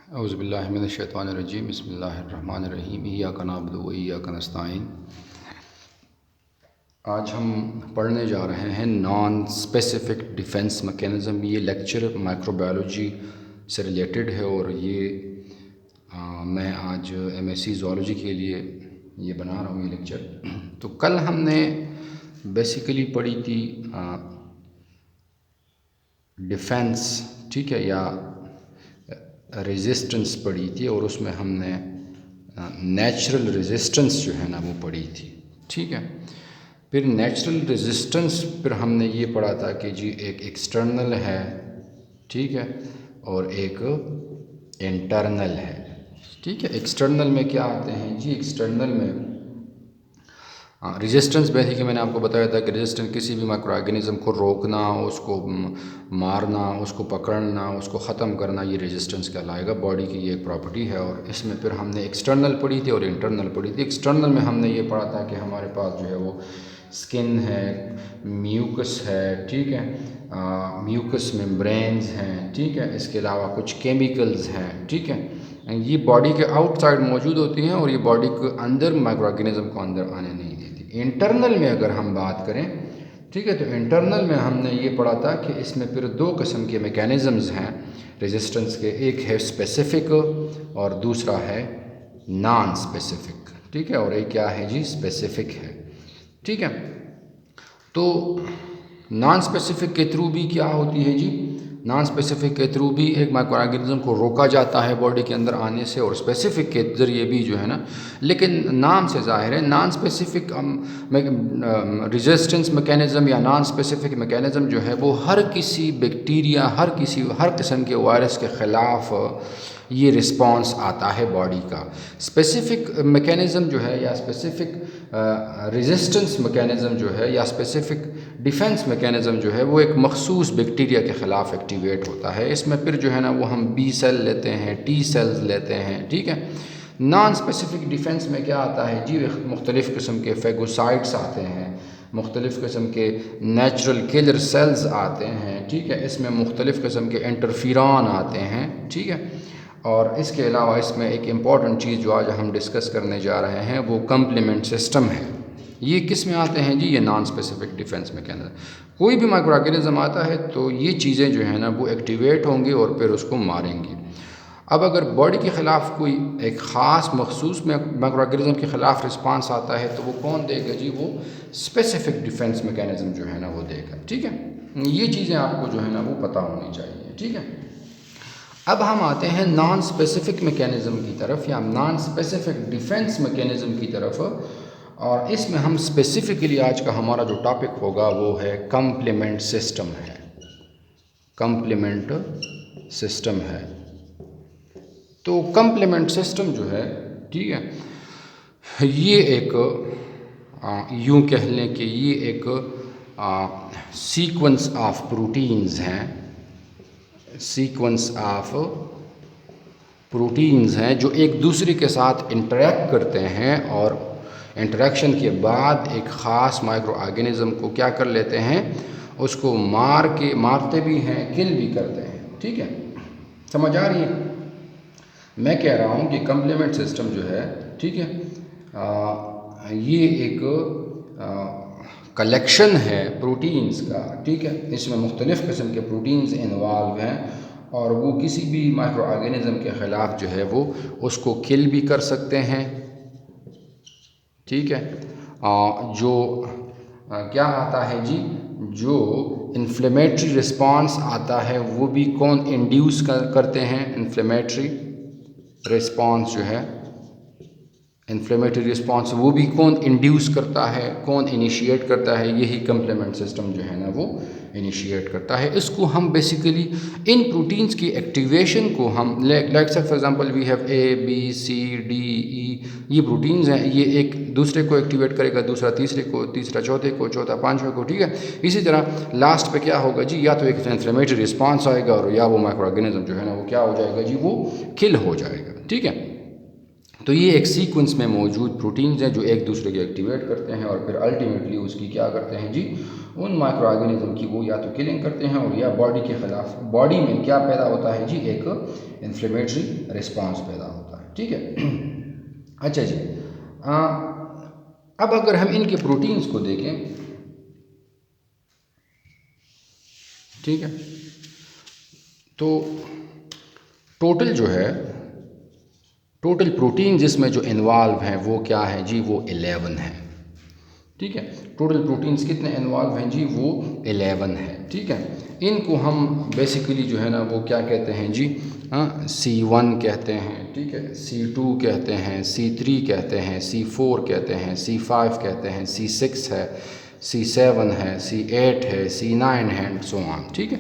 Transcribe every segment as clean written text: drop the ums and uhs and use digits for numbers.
औज़ुबिल्लाहि बिस्मिल्लाहिर्रहमानिर्रहीम इय्याका नअबुदु व इय्याका नस्तईन। आज हम पढ़ने जा रहे हैं नॉन स्पेसिफिक डिफेंस मैकेनिज़्म। ये लेक्चर माइक्रोबायोलॉजी से रिलेटेड है और ये मैं आज एमएससी ज़ूलॉजी के लिए ये बना रहा हूँ ये लेक्चर। तो कल हमने बेसिकली पढ़ी थी डिफेंस, ठीक है, या रेजिस्टेंस पढ़ी थी और उसमें हमने नेचुरल रेजिस्टेंस जो है ना वो पढ़ी थी, ठीक है। फिर नेचुरल रेजिस्टेंस फिर हमने ये पढ़ा था कि जी एक एक्सटर्नल है, ठीक है, और एक इंटरनल है, ठीक है। एक्सटर्नल में क्या आते हैं जी, एक्सटर्नल में रेजिस्टेंस बेसिकली मैंने आपको बताया था कि रेजिस्टेंस किसी भी माइक्रो ऑर्गेनिज्म को रोकना, उसको मारना, उसको पकड़ना, उसको ख़त्म करना, ये रेजिस्टेंस कहलाएगा। बॉडी की ये एक प्रॉपर्टी है। और इसमें फिर हमने एक्सटर्नल पढ़ी थी और इंटरनल पढ़ी थी। एक्सटर्नल में हमने ये पढ़ा था कि हमारे पास जो है वो स्किन है, म्यूकस है, ठीक है, म्यूकस मेम्ब्रेन्स हैं, ठीक है, इसके अलावा कुछ केमिकल्स हैं, ठीक है। ये बॉडी के आउटसाइड मौजूद होती हैं और ये बॉडी के अंदर माइक्रो ऑर्गेनिज्म को अंदर आने नहीं देती। इंटरनल में अगर हम बात करें, ठीक है, तो इंटरनल में हमने ये पढ़ा था कि इसमें फिर दो किस्म के मैकेनिज़म्स हैं रेजिस्टेंस के। एक है स्पेसिफिक और दूसरा है नॉन स्पेसिफिक, ठीक है, और एक क्या है जी, स्पेसिफिक है, ठीक है। तो नॉन स्पेसिफिक के थ्रू भी क्या होती है जी, नॉन स्पेसिफिक के थ्रू भी एक माइक्रो ऑर्गेनिज्म को रोका जाता है बॉडी के अंदर आने से, और स्पेसिफिक के ज़रिए भी जो है ना, लेकिन नाम से ज़ाहिर है नॉन स्पेसिफिक रेजिस्टेंस मैकेनिज़्म या नॉन स्पेसिफिक मैकेनिज़्म जो है वो हर किसी बैक्टीरिया, हर किस्म के वायरस के ख़िलाफ़ ये रिस्पांस आता है बॉडी का। स्पेसिफिक मैकेनिज़्म जो है या स्पेसिफिक रेजिस्टेंस मैकेनिज़्म जो है या स्पेसिफिक डिफेंस मैकेनिज़्म जो है वो एक मखसूस बैक्टीरिया के ख़िलाफ़ एक्टिवेट होता है। इसमें फिर जो है ना वो हम बी सेल लेते हैं, टी सेल्स लेते हैं, ठीक है। नॉन स्पेसिफिक डिफेंस में क्या आता है जी, मुख्तलिफ़ किस्म के फेगोसाइट्स आते हैं, मुख्तलिफ़ किस्म के नेचुरल किलर सेल्स आते हैं, ठीक है। इसमें मुख्तलिफ़ किस्म के इंटरफिरॉन आते हैं, ठीक है। और इसके अलावा इसमें एक इम्पॉर्टेंट चीज़ जो आज हम डिस्कस करने जा रहे हैं वो कम्प्लीमेंट सिस्टम है। ये किस में आते हैं जी, ये नॉन स्पेसिफिक डिफेंस में कहना। कोई भी माइक्रो ऑर्गेनिज्म आता है तो ये चीज़ें जो है ना वो एक्टिवेट होंगी और फिर उसको मारेंगी। अब अगर बॉडी के ख़िलाफ़ कोई एक ख़ास मखसूस माइक्रो ऑर्गेनिज्म के ख़िलाफ़ रिस्पांस आता है तो वो कौन देगा जी, वो स्पेसिफिक डिफेंस मैकेनिज्म जो है ना वो देगा, ठीक है। ये चीज़ें आपको जो है ना वो पता होनी चाहिए, ठीक है। अब हम आते हैं नॉन स्पेसिफिक मैकेनिज़्म की तरफ या नॉन स्पेसिफिक डिफेंस मैकेनिज़्म की तरफ, और इसमें हम स्पेसिफिकली आज का हमारा जो टॉपिक होगा वो है कम्प्लीमेंट सिस्टम है, कम्प्लीमेंट सिस्टम है। तो कम्प्लीमेंट सिस्टम जो है, ठीक है, ये एक यूँ कह लें कि ये एक सीक्वेंस ऑफ प्रोटीन्स हैं, सीक्वेंस ऑफ प्रोटीन्स हैं जो एक दूसरे के साथ इंटरेक्ट करते हैं और इंटरेक्शन के बाद एक ख़ास माइक्रो ऑर्गेनिज्म को क्या कर लेते हैं, उसको मारते भी हैं, किल भी करते हैं, ठीक है। समझ आ रही है? मैं कह रहा हूँ कि कम्प्लीमेंट सिस्टम जो है, ठीक है, ये एक कलेक्शन है प्रोटीन्स का, ठीक है। इसमें मुख्तलिफ़ किस्म के प्रोटीन्स इन्वॉल्व हैं और वो किसी भी माइक्रो ऑर्गेनिज्म के ख़िलाफ़ जो है वो उसको किल भी कर सकते हैं, ठीक है। जो क्या आता है जी, जो इन्फ्लेमेटरी रिस्पांस आता है वो भी कौन इंड्यूस करते हैं, इन्फ्लेमेटरी रिस्पांस जो है, इन्फ्लेमेटरी रिस्पांस वो भी कौन इंड्यूस करता है, कौन इनिशिएट करता है, यही कम्प्लीमेंट सिस्टम जो है ना वो इनिशिएट करता है। इसको हम बेसिकली इन प्रोटीन्स की एक्टिवेशन को हम like for example we have A B C D E, ये प्रोटीन्स हैं, ये एक दूसरे को एक्टिवेट करेगा, दूसरा तीसरे को, तीसरा चौथे को, चौथा पांचवें को, ठीक है। इसी तरह लास्ट पे क्या होगा जी, या तो एक इन्फ्लेमेटरी रिस्पांस आएगा और या वो माइक्रो ऑर्गेनिज्म जो है ना वो क्या हो जाएगा जी, वो किल हो जाएगा, ठीक है। तो ये एक सीक्वेंस में मौजूद प्रोटीन्स हैं जो एक दूसरे को एक्टिवेट करते हैं और फिर अल्टीमेटली उसकी क्या करते हैं जी, उन माइक्रो ऑर्गेनिज्म की वो या तो किलिंग करते हैं और या बॉडी के ख़िलाफ़ बॉडी में क्या पैदा होता है जी, एक इन्फ्लेमेटरी रिस्पांस पैदा होता है। ठीक है, अच्छा जी। अब अगर हम इनके प्रोटीन्स को देखें, ठीक है, तो टोटल जो है, टोटल प्रोटीन जिसमें जो इन्वॉल्व हैं वो क्या है जी, वो 11 है। ठीक है, टोटल प्रोटीन्स कितने इन्वॉल्व हैं जी, वो 11 है। ठीक है, इनको हम बेसिकली जो है ना वो क्या कहते हैं जी, C1 कहते हैं, ठीक है, C2 कहते हैं, C3 कहते हैं, C4 कहते हैं, C5 कहते हैं, C6 है, C7 है, C8 है, C9 है एंड सो ऑन। ठीक है,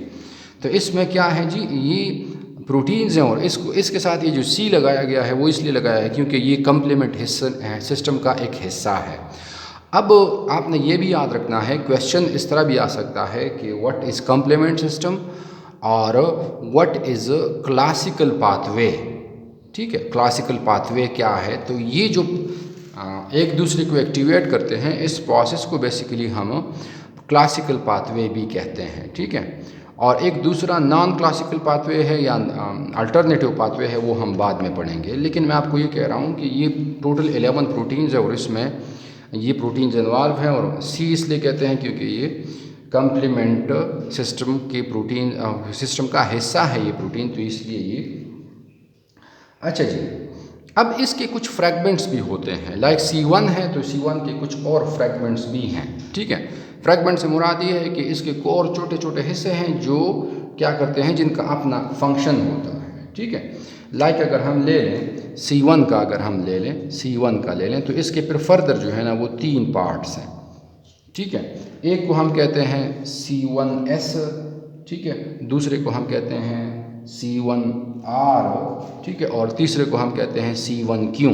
तो इसमें क्या है जी, ये प्रोटीन्स हैं और इसके साथ ये जो C लगाया गया है वो इसलिए लगाया है क्योंकि ये कम्प्लीमेंट सिस्टम का एक हिस्सा है। अब आपने ये भी याद रखना है, क्वेश्चन इस तरह भी आ सकता है कि व्हाट इज़ कम्प्लीमेंट सिस्टम और व्हाट इज़ क्लासिकल पाथवे। ठीक है, क्लासिकल पाथवे क्या है, तो ये जो एक दूसरे को एक्टिवेट करते हैं इस प्रोसेस को बेसिकली हम क्लासिकल पाथवे भी कहते हैं। ठीक है, और एक दूसरा नॉन क्लासिकल पाथवे है या अल्टरनेटिव पाथवे है, वो हम बाद में पढ़ेंगे। लेकिन मैं आपको ये कह रहा हूँ कि ये टोटल 11 प्रोटीन्स है और इसमें ये प्रोटीन्स इन्वॉल्व हैं और C इसलिए कहते हैं क्योंकि ये कम्प्लीमेंट सिस्टम के प्रोटीन सिस्टम का हिस्सा है ये प्रोटीन, तो इसलिए ये। अच्छा जी, अब इसके कुछ फ्रैगमेंट्स भी होते हैं, लाइक C1 है तो C1 के कुछ और फ्रैगमेंट्स भी हैं। ठीक है, फ्रैगमेंट से मुराद ये है कि इसके और छोटे छोटे हिस्से हैं जो क्या करते हैं, जिनका अपना फंक्शन होता है। ठीक है, लाइक अगर हम ले लें C1 का, अगर हम ले लें C1 का ले लें तो इसके फिर फर्दर जो है ना वो 3 पार्ट्स हैं। ठीक है, एक को हम कहते हैं C1S, ठीक है, दूसरे को हम कहते हैं C1R, ठीक है, और तीसरे को हम कहते हैं C1Q।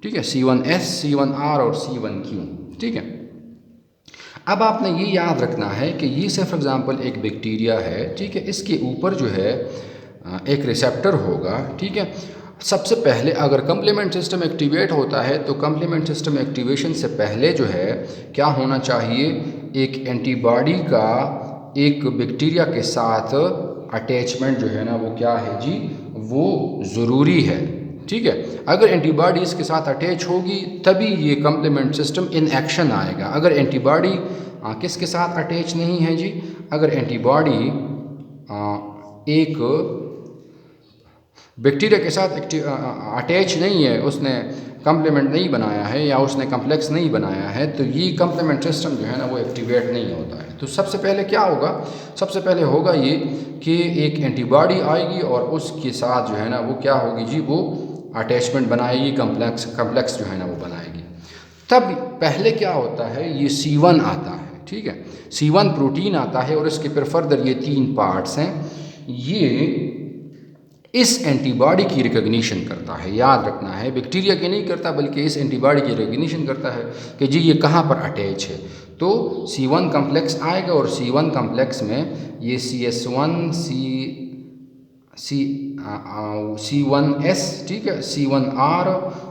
ठीक है, C1S, C1R और C1Q। ठीक है, अब आपने ये याद रखना है कि ये से फॉर एग्ज़ाम्पल एक बैक्टीरिया है। ठीक है, इसके ऊपर जो है एक रिसेप्टर होगा। ठीक है, सबसे पहले अगर कम्प्लीमेंट सिस्टम एक्टिवेट होता है तो कम्प्लीमेंट सिस्टम एक्टिवेशन से पहले जो है क्या होना चाहिए, एक एंटीबॉडी का एक बैक्टीरिया के साथ अटैचमेंट जो है ना वो क्या है जी, वो ज़रूरी है। ठीक है, अगर एंटीबॉडी इसके साथ अटैच होगी तभी ये कम्प्लीमेंट सिस्टम इन एक्शन आएगा। अगर एंटीबॉडी किसके साथ अटैच नहीं है जी, अगर एंटीबॉडी एक बैक्टीरिया के साथ अटैच नहीं है, उसने कम्प्लीमेंट नहीं बनाया है या उसने कम्प्लेक्स नहीं बनाया है, तो ये कम्प्लीमेंट सिस्टम जो है ना वो एक्टिवेट नहीं होता है। तो सबसे पहले क्या होगा, सबसे पहले होगा ये कि एक एंटीबॉडी आएगी और उसके साथ जो है ना वो क्या होगी जी, वो अटैचमेंट बनाएगी, कम्प्लेक्स जो है ना वो बनाएगी। तब पहले क्या होता है, ये C1 आता है। ठीक है, C1 प्रोटीन आता है और इसके फिर फर्दर ये 3 पार्ट्स हैं, ये इस एंटीबॉडी की रिकग्निशन करता है। याद रखना है, बैक्टीरिया की नहीं करता बल्कि इस एंटीबॉडी की रिकग्निशन करता है कि जी ये कहाँ पर अटैच है। तो C1 कम्प्लेक्स आएगा और C1 कम्प्लेक्स में ये CS1 C1S, ठीक है, C1R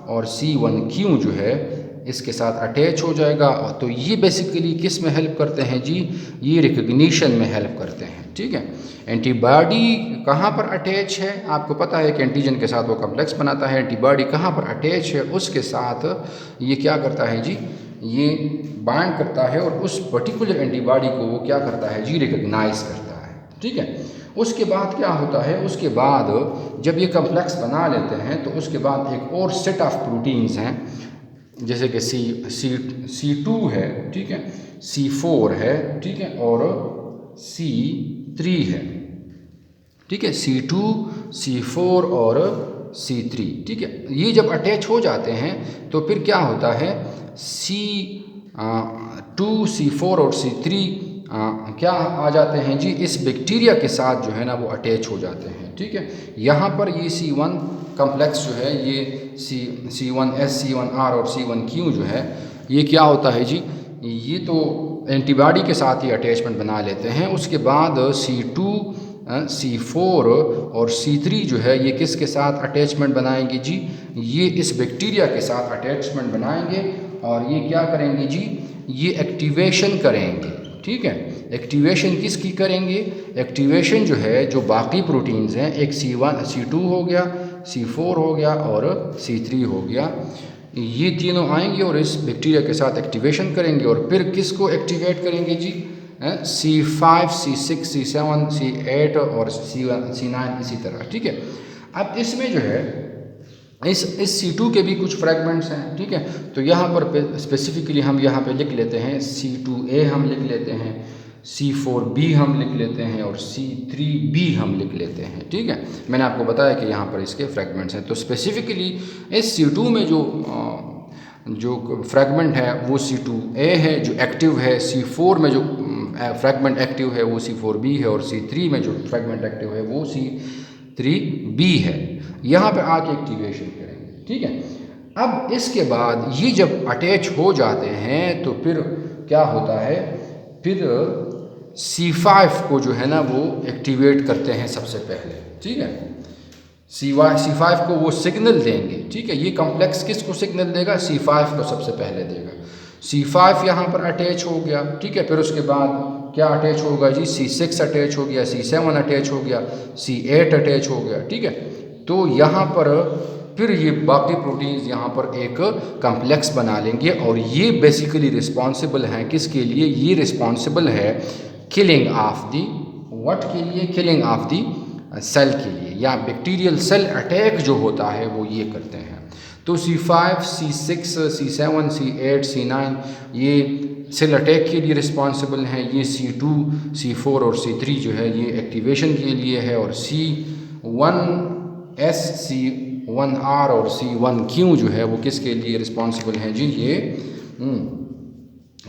और C1Q जो है इसके साथ अटैच हो जाएगा। तो ये बेसिकली किस में हेल्प करते हैं जी, ये रिकग्निशन में हेल्प करते हैं। ठीक है, एंटीबॉडी कहाँ पर अटैच है, आपको पता है कि एंटीजन के साथ वो कम्प्लेक्स बनाता है। एंटीबॉडी कहाँ पर अटैच है उसके साथ ये क्या करता है जी, ये बाइंड करता है और उस पर्टिकुलर एंटीबॉडी को वो क्या करता है जी, रिकग्नाइज करता है। ठीक है, उसके बाद क्या होता है, उसके बाद जब ये कम्प्लेक्स बना लेते हैं तो उसके बाद एक और सेट ऑफ प्रोटीन्स हैं, जैसे कि C2 है, ठीक है, C4 है, ठीक है, और C3 है। ठीक है, C2, C4 और C3। ठीक है, ये जब अटैच हो जाते हैं तो फिर क्या होता है, C2, C4 और C3 क्या आ जाते हैं जी, इस बैक्टीरिया के साथ जो है ना वो अटैच हो जाते हैं। ठीक है, यहाँ पर ये C1 कम्प्लेक्स जो है, ये C1S, C1R और C1Q जो है, ये क्या होता है जी, ये तो एंटीबॉडी के साथ ही अटैचमेंट बना लेते हैं। उसके बाद C2 C4 और C3 जो है ये किसके साथ अटैचमेंट बनाएंगे जी, ये इस बैक्टीरिया के साथ अटैचमेंट बनाएंगे और ये क्या करेंगे जी, ये एक्टिवेशन करेंगे। ठीक है, एक्टिवेशन किसकी करेंगे, एक्टिवेशन जो है जो बाकी प्रोटीन्स हैं, एक C1 C2 हो गया, C4 हो गया और C3 हो गया, ये तीनों आएंगे और इस बैक्टीरिया के साथ एक्टिवेशन करेंगे और फिर किसको एक्टिवेट करेंगे जी, C5 C6 C7 C8 और C9 इसी तरह। ठीक है, अब इसमें जो है इस C2 के भी कुछ फ्रेगमेंट्स हैं। ठीक है, तो यहाँ पर स्पेसिफिकली हम यहाँ पे लिख लेते हैं C2A हम लिख लेते हैं, C4B हम लिख लेते हैं और C3B हम लिख लेते हैं। ठीक है, मैंने आपको बताया कि यहाँ पर इसके फ्रेगमेंट्स हैं। तो स्पेसिफिकली इस C2 में जो फ्रेगमेंट है वो C2A है जो एक्टिव है, C4 में जो फ्रेगमेंट एक्टिव है वो C4B है और C3 में जो फ्रेगमेंट एक्टिव है वो C3B है। यहाँ पे आके एक्टिवेशन करेंगे। ठीक है, अब इसके बाद ये जब अटैच हो जाते हैं तो फिर क्या होता है, फिर C5 को जो है ना वो एक्टिवेट करते हैं सबसे पहले। ठीक है, C5 को वो सिग्नल देंगे। ठीक है, ये कॉम्प्लेक्स किसको सिग्नल देगा, C5 को सबसे पहले देगा। C5 यहाँ पर अटैच हो गया। ठीक है, फिर उसके बाद क्या अटैच होगा जी, C6 अटैच हो गया, C7 अटैच हो गया, C8 अटैच हो गया। ठीक है, तो यहाँ पर फिर ये बाकी प्रोटीन्स यहाँ पर एक कॉम्प्लेक्स बना लेंगे और ये बेसिकली रिस्पॉन्सिबल हैं किसके लिए, ये रिस्पॉन्सिबल है किलिंग ऑफ दी व्हाट के लिए, किलिंग ऑफ दी सेल के लिए, या बैक्टीरियल सेल अटैक जो होता है वो ये करते हैं। तो C5 C6 C7 C8 C9 ये सेल अटैक के लिए रिस्पॉन्सिबल हैं, ये C2 C4 और C3 जो है ये एक्टिवेशन के लिए है और C1S C1R और C1Q जो है वो किसके लिए रिस्पॉन्सिबल हैं जी,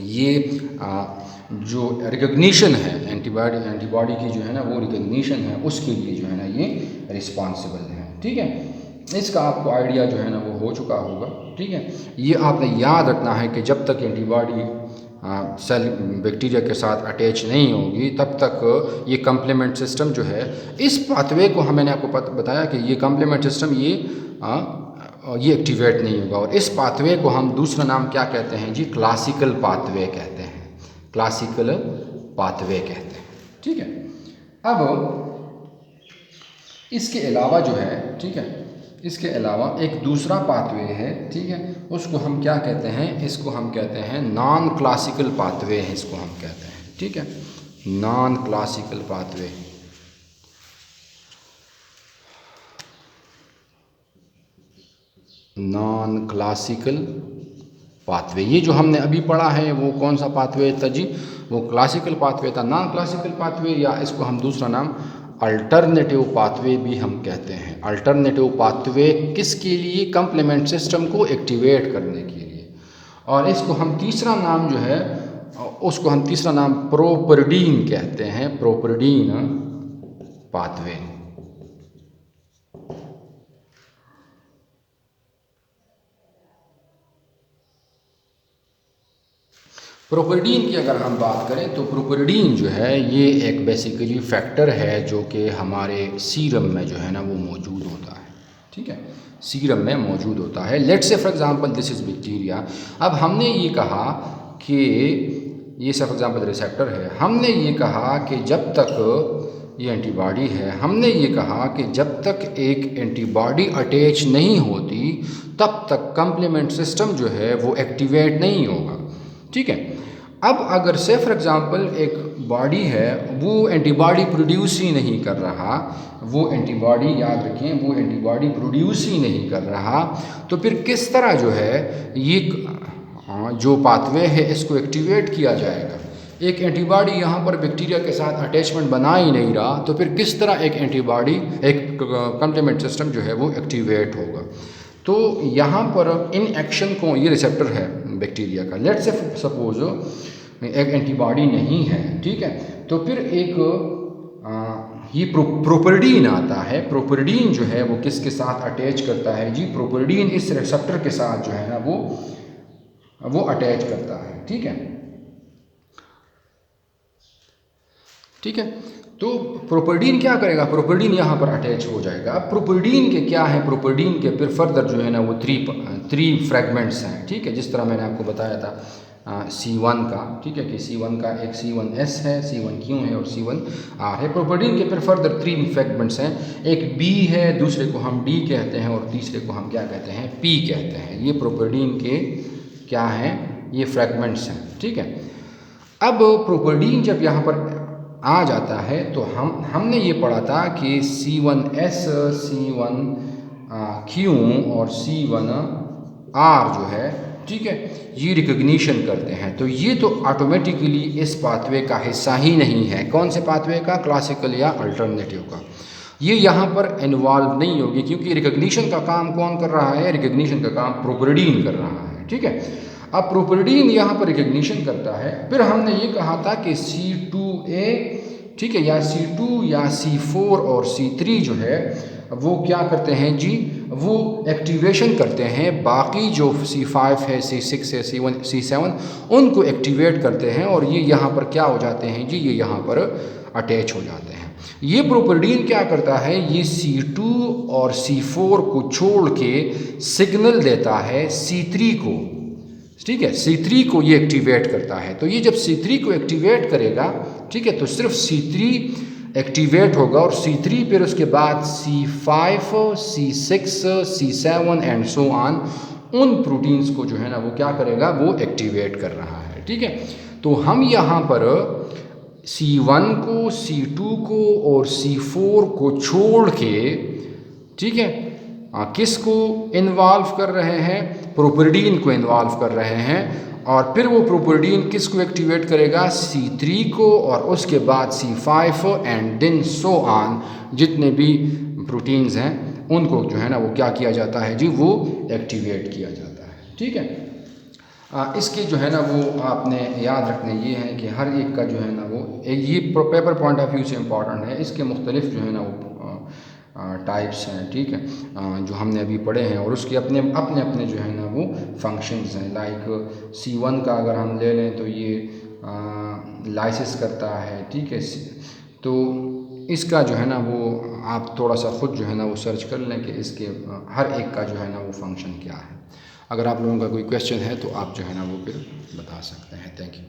ये जो रिकग्निशन है एंटीबॉडी की जो है ना वो रिकग्निशन है उसके लिए जो है ना ये रिस्पॉन्सिबल है। ठीक है, इसका आपको आइडिया जो है ना वो हो चुका होगा। ठीक है, ये आपने याद रखना है कि जब तक एंटीबॉडी सेल बैक्टीरिया के साथ अटैच नहीं होगी तब तक ये कम्प्लीमेंट सिस्टम जो है, इस पाथवे को मैंने आपको बताया कि ये कम्प्लीमेंट सिस्टम ये एक्टिवेट नहीं होगा और इस पाथवे को हम दूसरा नाम क्या कहते हैं जी, क्लासिकल पाथवे कहते हैं, क्लासिकल पाथवे कहते हैं। ठीक है, अब इसके अलावा जो है, ठीक है, इसके अलावा एक दूसरा पाथवे है। ठीक है, उसको हम क्या कहते हैं, इसको हम कहते हैं नॉन क्लासिकल पाथवे है, इसको हम कहते हैं। ठीक है, non classical pathway. Non classical pathway, ये जो हमने अभी पढ़ा है वो कौन सा पाथवे था जी, वो क्लासिकल पाथवे था। नॉन क्लासिकल पाथवे या इसको हम दूसरा नाम अल्टरनेटिव पाथवे भी हम कहते हैं। अल्टरनेटिव पाथवे किसके लिए, कंप्लीमेंट सिस्टम को एक्टिवेट करने के लिए। और इसको हम तीसरा नाम जो है उसको हम तीसरा नाम प्रोपरडीन कहते हैं, प्रोपरडीन पाथवे। प्रोपरडीन की अगर हम बात करें तो प्रोपरडीन जो है ये एक बेसिकली फैक्टर है जो कि हमारे सीरम में जो है ना वो मौजूद होता है। ठीक है, सीरम में मौजूद होता है। Let's say for example this is bacteria. अब हमने ये कहा कि ये फॉर एग्जांपल रिसेप्टर है, हमने ये कहा कि जब तक ये एंटीबॉडी है, हमने ये कहा कि जब तक एक एंटीबॉडी अटैच नहीं होती तब तक कंप्लीमेंट सिस्टम जो है वो एक्टिवेट नहीं होगा। ठीक है, अब अगर से फॉर एग्ज़ाम्पल एक बॉडी है वो एंटीबॉडी प्रोड्यूस ही नहीं कर रहा, वो एंटीबॉडी याद रखें वो एंटीबॉडी प्रोड्यूस ही नहीं कर रहा, तो फिर किस तरह जो है ये जो पाथवे है इसको एक्टिवेट किया जाएगा। एक एंटीबॉडी यहाँ पर बैक्टीरिया के साथ अटैचमेंट बना ही नहीं रहा तो फिर किस तरह एक एंटीबॉडी एक कम्प्लीमेंट सिस्टम जो है वो एक्टिवेट होगा। तो यहाँ पर इन एक्शन को, ये रिसेप्टर है बैक्टीरिया का, लेट्स से सपोज एक एंटीबॉडी नहीं है। ठीक है, तो फिर एक ये प्रोपरडीन आता है। प्रोपरडीन जो है वो किसके साथ अटैच करता है जी, प्रोपरडीन इस रिसेप्टर के साथ जो है ना वो अटैच करता है। ठीक है, ठीक है, तो प्रोपरडीन क्या करेगा, प्रोपरडीन यहाँ पर अटैच हो जाएगा। अब प्रोपरडीन के क्या है, प्रोपरडीन के फिर फर्दर जो है ना वो थ्री फ्रेगमेंट्स हैं, ठीक है, जिस तरह मैंने आपको बताया था C1 का, ठीक है, कि C1 का एक C1S है, C1Q है और C1R है। प्रोपरडीन के फिर फर्दर 3 फ्रेगमेंट्स हैं, एक B है, दूसरे को हम D कहते हैं और तीसरे को हम क्या कहते हैं, P कहते हैं। ये प्रोपरडीन के क्या हैं, ये फ्रेगमेंट्स हैं, ठीक है। अब प्रोपरडीन जब यहाँ पर आ जाता है तो हमने ये पढ़ा था कि C1S, C1Q और C1R जो है, ठीक है, ये रिकग्निशन करते हैं। तो ये तो ऑटोमेटिकली इस पाथवे का हिस्सा ही नहीं है। कौन से पाथवे का, क्लासिकल या अल्टरनेटिव का। ये यहाँ पर इन्वॉल्व नहीं होगी, क्योंकि रिकग्निशन का काम कौन कर रहा है, रिकग्निशन का काम प्रोपरडीन कर रहा है, ठीक है। अब प्रोपरडीन यहाँ पर रिकग्निशन करता है। फिर हमने ये कहा था कि C2A, ठीक है, या C2 या C4 और C3 जो है वो क्या करते हैं जी, वो एक्टिवेशन करते हैं बाकी जो C5 है, C6 है, C1, C7, उनको एक्टिवेट करते हैं और ये यहाँ पर क्या हो जाते हैं जी, ये यहाँ पर अटैच हो जाते हैं। ये प्रोपरडीन क्या करता है, ये C2 और C4 को छोड़ के सिग्नल देता है C3 को, ठीक है, C3 को ये एक्टिवेट करता है। तो ये जब C3 को एक्टिवेट करेगा, ठीक है, तो सिर्फ C3 एक्टिवेट होगा और C3 फिर उसके बाद C5, C6, C7 and so on, उन प्रोटीन्स को जो है ना वो क्या करेगा, वो एक्टिवेट कर रहा है, ठीक है। तो हम यहाँ पर C1 को, C2 को और C4 को छोड़ के, ठीक है, किसको इन्वॉल्व कर रहे हैं, प्रोपरडीन को इन्वॉल्व कर रहे हैं। और फिर वो प्रोपरडीन किसको एक्टिवेट करेगा, C3 को और उसके बाद C5 and then so on, जितने भी प्रोटीन्स हैं उनको जो है ना वो क्या किया जाता है जी, वो एक्टिवेट किया जाता है, ठीक है। इसके जो है ना वो आपने याद रखने ये है कि हर एक का जो है ना वो ये पेपर पॉइंट ऑफ व्यू से इम्पॉर्टेंट है। इसके मुख्तलिफ जो है ना वो टाइप्स हैं, ठीक है, जो हमने अभी पढ़े हैं और उसके अपने अपने अपने जो है ना वो फंक्शंस हैं। लाइक C1 का अगर हम ले लें तो ये लाइसिस करता है, ठीक है। तो इसका जो है ना वो आप थोड़ा सा ख़ुद जो है ना वो सर्च कर लें कि इसके हर एक का जो है ना वो फंक्शन क्या है। अगर आप लोगों का कोई क्वेश्चन है तो आप जो है ना वो फिर बता सकते हैं। Thank you.